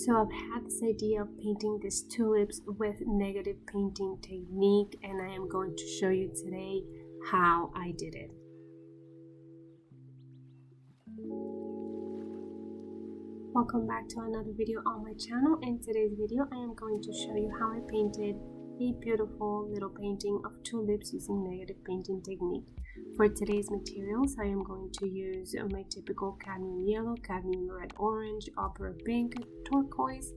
So I've had this idea of painting these tulips with negative painting technique, and I am going to show you today how I did it. Welcome back to another video on my channel. In today's video I am going to show you how I painted a beautiful little painting of tulips using negative painting technique. For today's materials I am going to use my typical cadmium yellow, cadmium red orange, opera pink, turquoise,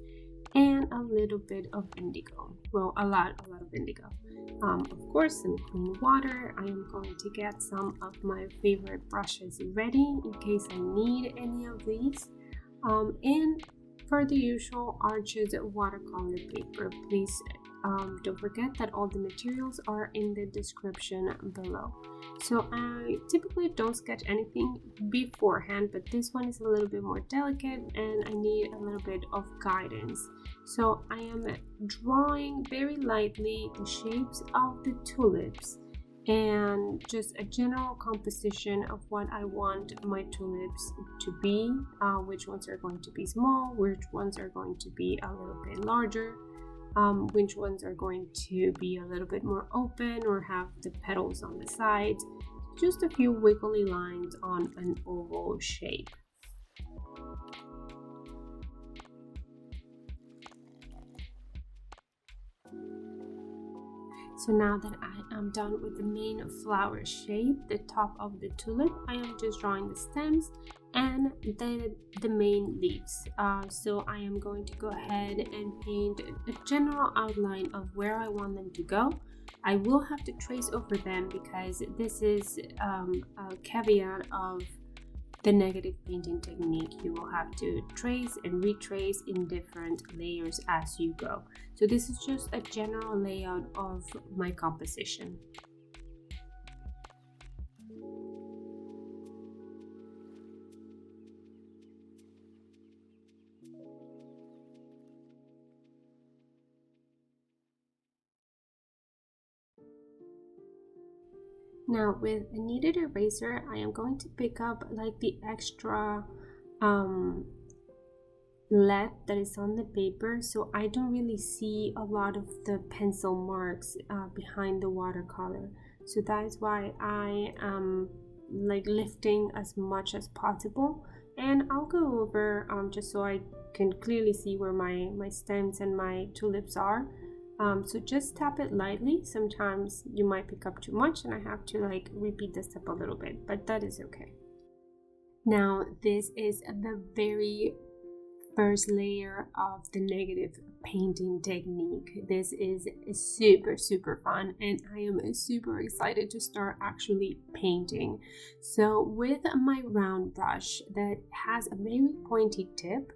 and a little bit of indigo. Well, a lot of indigo. Of course, some clean water. I am going to get some of my favorite brushes ready in case I need any of these. And for the usual Arches watercolor paper, please don't forget that all the materials are in the description below. So I typically don't sketch anything beforehand, but this one is a little bit more delicate and I need a little bit of guidance. So I am drawing very lightly the shapes of the tulips and just a general composition of what I want my tulips to be, which ones are going to be small, which ones are going to be a little bit larger, which ones are going to be a little bit more open or have the petals on the sides, just a few wiggly lines on an oval shape. So now that I am done with the main flower shape, the top of the tulip, I am just drawing the stems and the main leaves. So I am going to go ahead and paint a general outline of where I want them to go. I will have to trace over them because this is a caveat of the negative painting technique. You will have to trace and retrace in different layers as you go. So this is just a general layout of my composition. Now with a kneaded eraser, I am going to pick up like the extra lead that is on the paper, so I don't really see a lot of the pencil marks behind the watercolor. So that is why I am like lifting as much as possible, and I'll go over just so I can clearly see where my stems and my tulips are. So just tap it lightly. Sometimes you might pick up too much and I have to like repeat the step a little bit, but that is okay. Now this is the very first layer of the negative painting technique. This is super fun and I am super excited to start actually painting. So with my round brush that has a very pointy tip,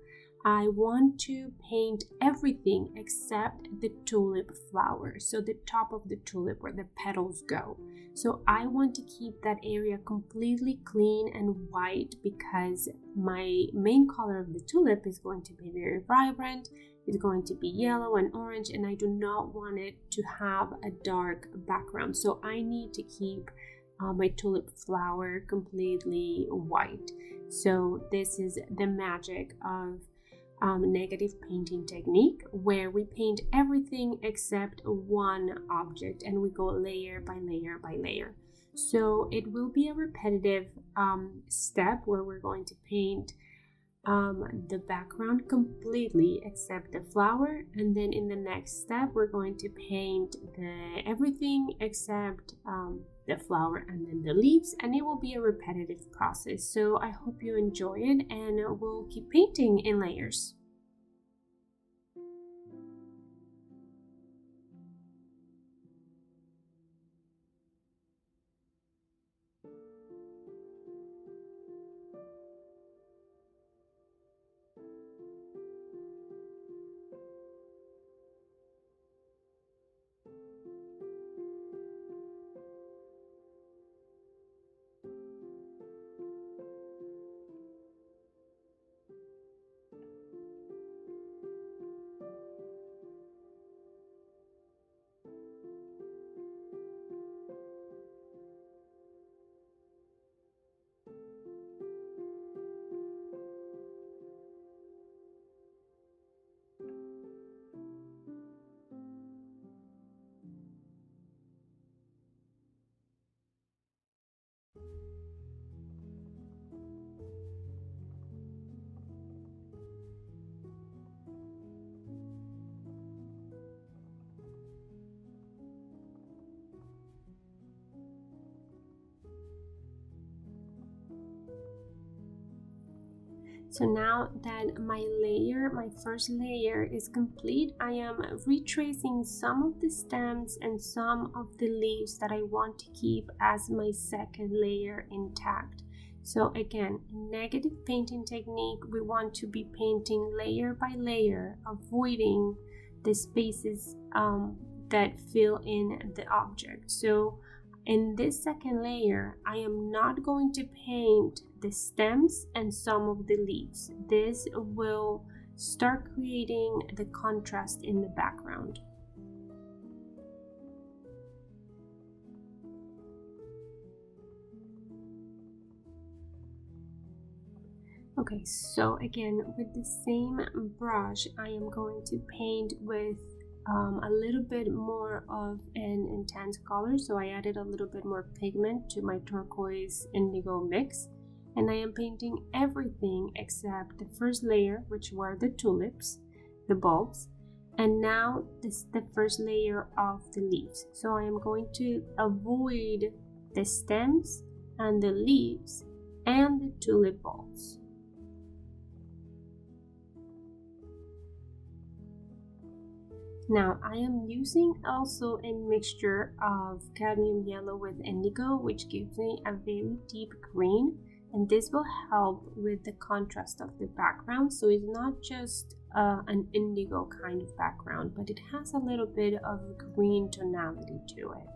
I want to paint everything except the tulip flower, so the top of the tulip where the petals go. So I want to keep that area completely clean and white because my main color of the tulip is going to be very vibrant. It's going to be yellow and orange, and I do not want it to have a dark background. So I need to keep my tulip flower completely white. So this is the magic of negative painting technique, where we paint everything except one object and we go layer by layer by layer. So it will be a repetitive step where we're going to paint the background completely except the flower, and then in the next step we're going to paint everything except the flower and then the leaves, and it will be a repetitive process. So I hope you enjoy it, and we'll keep painting in layers. So now that my first layer is complete, I am retracing some of the stems and some of the leaves that I want to keep as my second layer intact. So again, in negative painting technique, we want to be painting layer by layer, avoiding the spaces that fill in the object. So in this second layer, I am not going to paint the stems and some of the leaves. This will start creating the contrast in the background. Okay, so again, with the same brush, I am going to paint with a little bit more of an intense color. So I added a little bit more pigment to my turquoise indigo mix, and I am painting everything except the first layer, which were the tulips, the bulbs, and now this is the first layer of the leaves. So I am going to avoid the stems and the leaves and the tulip bulbs. Now I am using also a mixture of cadmium yellow with indigo, which gives me a very deep green, and this will help with the contrast of the background. So it's not just an indigo kind of background, but it has a little bit of green tonality to it.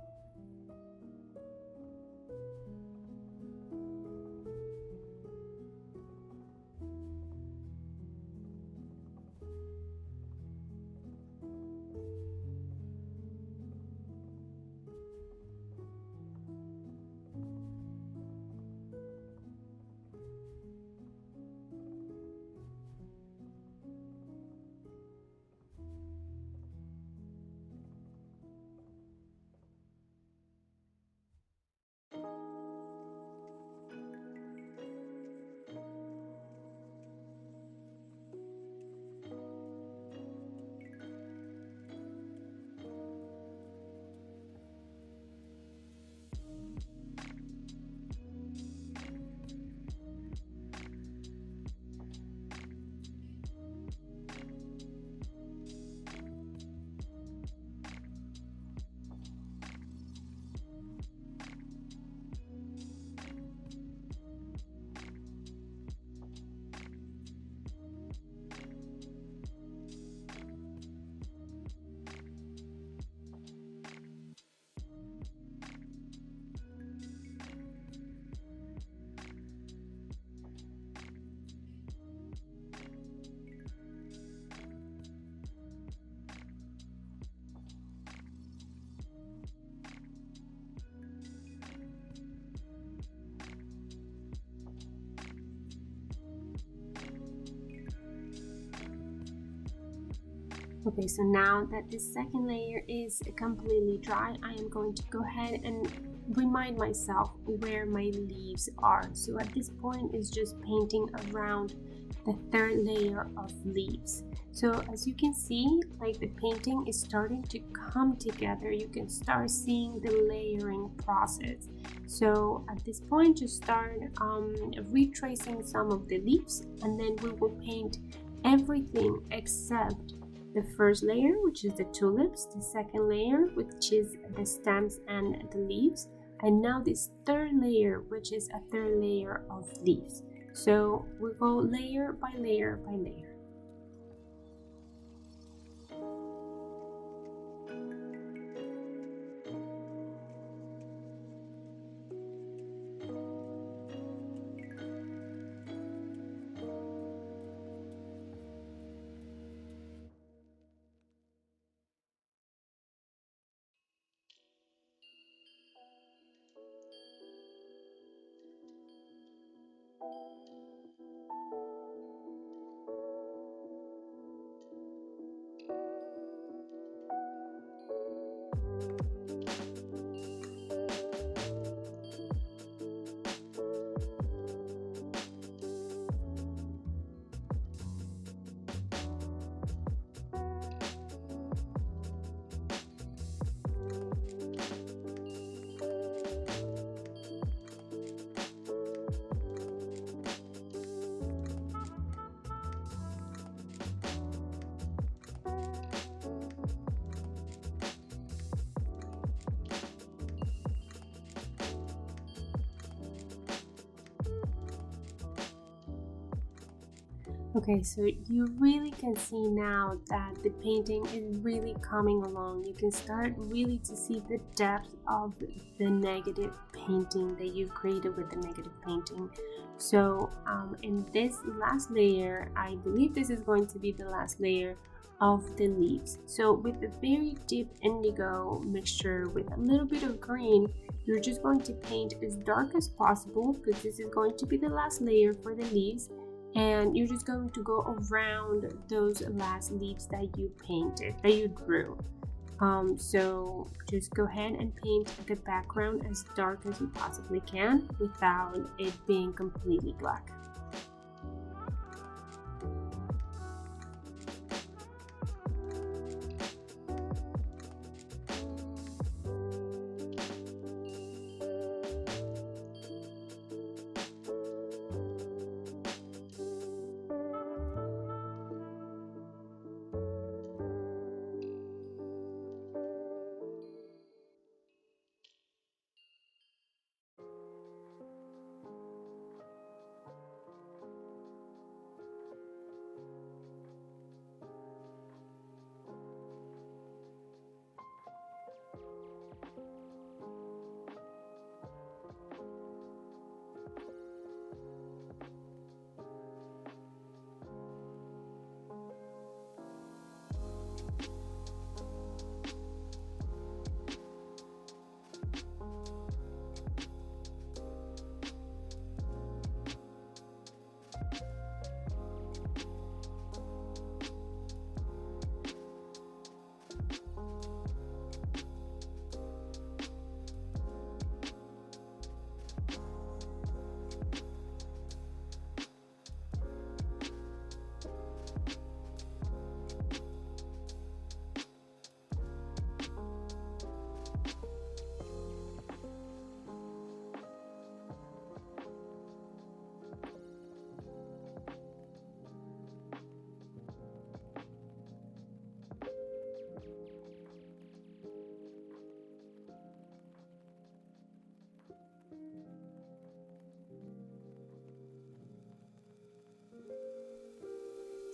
Okay, so now that this second layer is completely dry, I am going to go ahead and remind myself where my leaves are. So at this point, it's just painting around the third layer of leaves. So as you can see, like the painting is starting to come together. You can start seeing the layering process. So at this point, just start retracing some of the leaves, and then we will paint everything except the first layer, which is the tulips, the second layer, which is the stems and the leaves, and now this third layer, which is a third layer of leaves. So we go layer by layer by layer. Okay, so you really can see now that the painting is really coming along. You can start really to see the depth of the negative painting that you've created with the negative painting. So in this last layer, I believe this is going to be the last layer of the leaves. So with a very deep indigo mixture with a little bit of green, you're just going to paint as dark as possible because this is going to be the last layer for the leaves. And you're just going to go around those last leaves that you painted, that you drew. So just go ahead and paint the background as dark as you possibly can without it being completely black.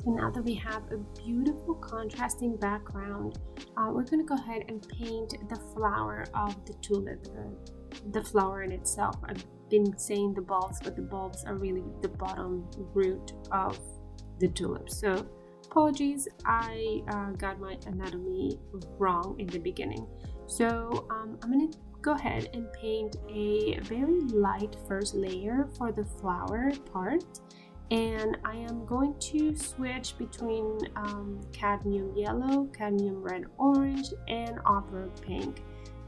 So now that we have a beautiful contrasting background, we're going to go ahead and paint the flower of the tulip, the flower in itself. I've been saying the bulbs, but the bulbs are really the bottom root of the tulip. So apologies, I got my anatomy wrong in the beginning. So I'm going to go ahead and paint a very light first layer for the flower part. And I am going to switch between cadmium yellow, cadmium red orange, and ochre pink.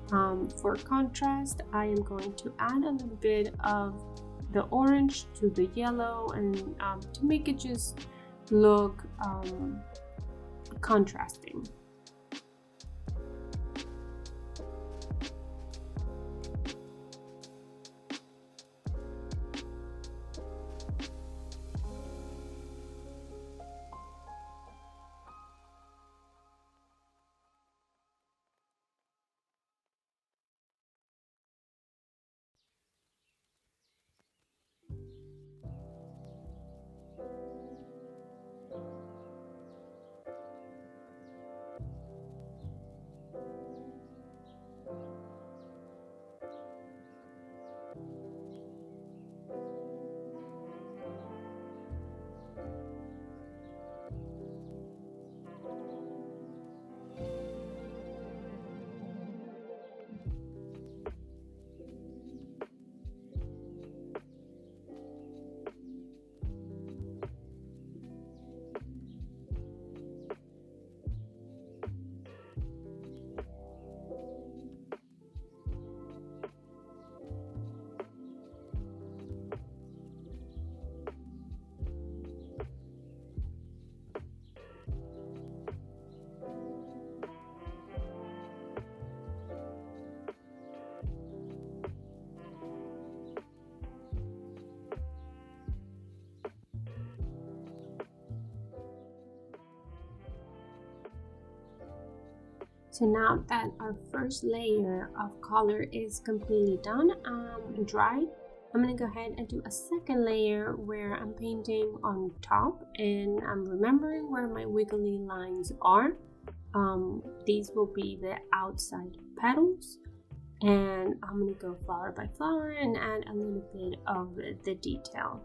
For contrast, I am going to add a little bit of the orange to the yellow and to make it just look contrasting. So now that our first layer of color is completely done, dry, I'm going to go ahead and do a second layer where I'm painting on top and I'm remembering where my wiggly lines are. These will be the outside petals, and I'm going to go flower by flower and add a little bit of the detail.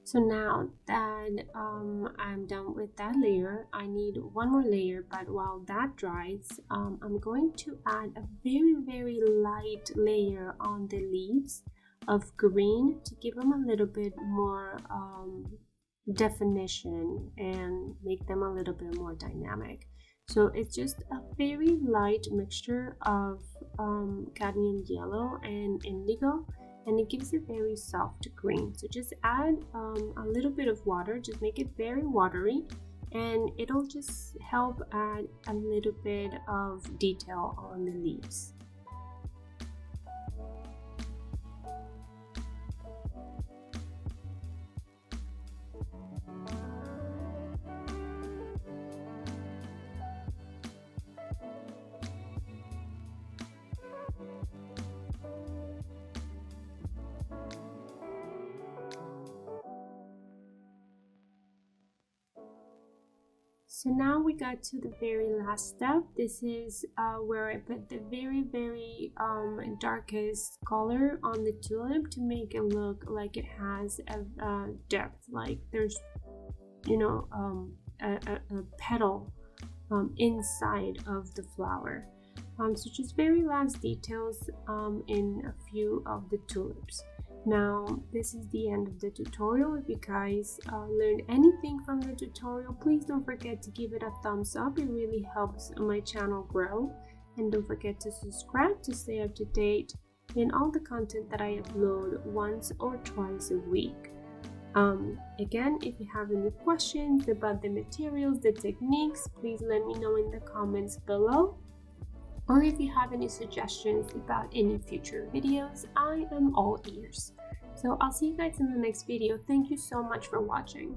So now that I'm done with that layer, I need one more layer, but while that dries, I'm going to add a very light layer on the leaves of green to give them a little bit more definition and make them a little bit more dynamic. So it's just a very light mixture of cadmium yellow and indigo, and it gives a very soft green. So just add a little bit of water, just make it very watery, and it'll just help add a little bit of detail on the leaves. So now we got to the very last step. This is where I put the very darkest color on the tulip to make it look like it has a depth, like there's, you know, a petal inside of the flower. So just very last details in a few of the tulips. Now this is the end of the tutorial. If you guys learned anything from the tutorial, please don't forget to give it a thumbs up. It really helps my channel grow, and don't forget to subscribe to stay up to date in all the content that I upload once or twice a week. Again, if you have any questions about the materials, the techniques, please let me know in the comments below. Or if you have any suggestions about any future videos, I am all ears. So I'll see you guys in the next video. Thank you so much for watching.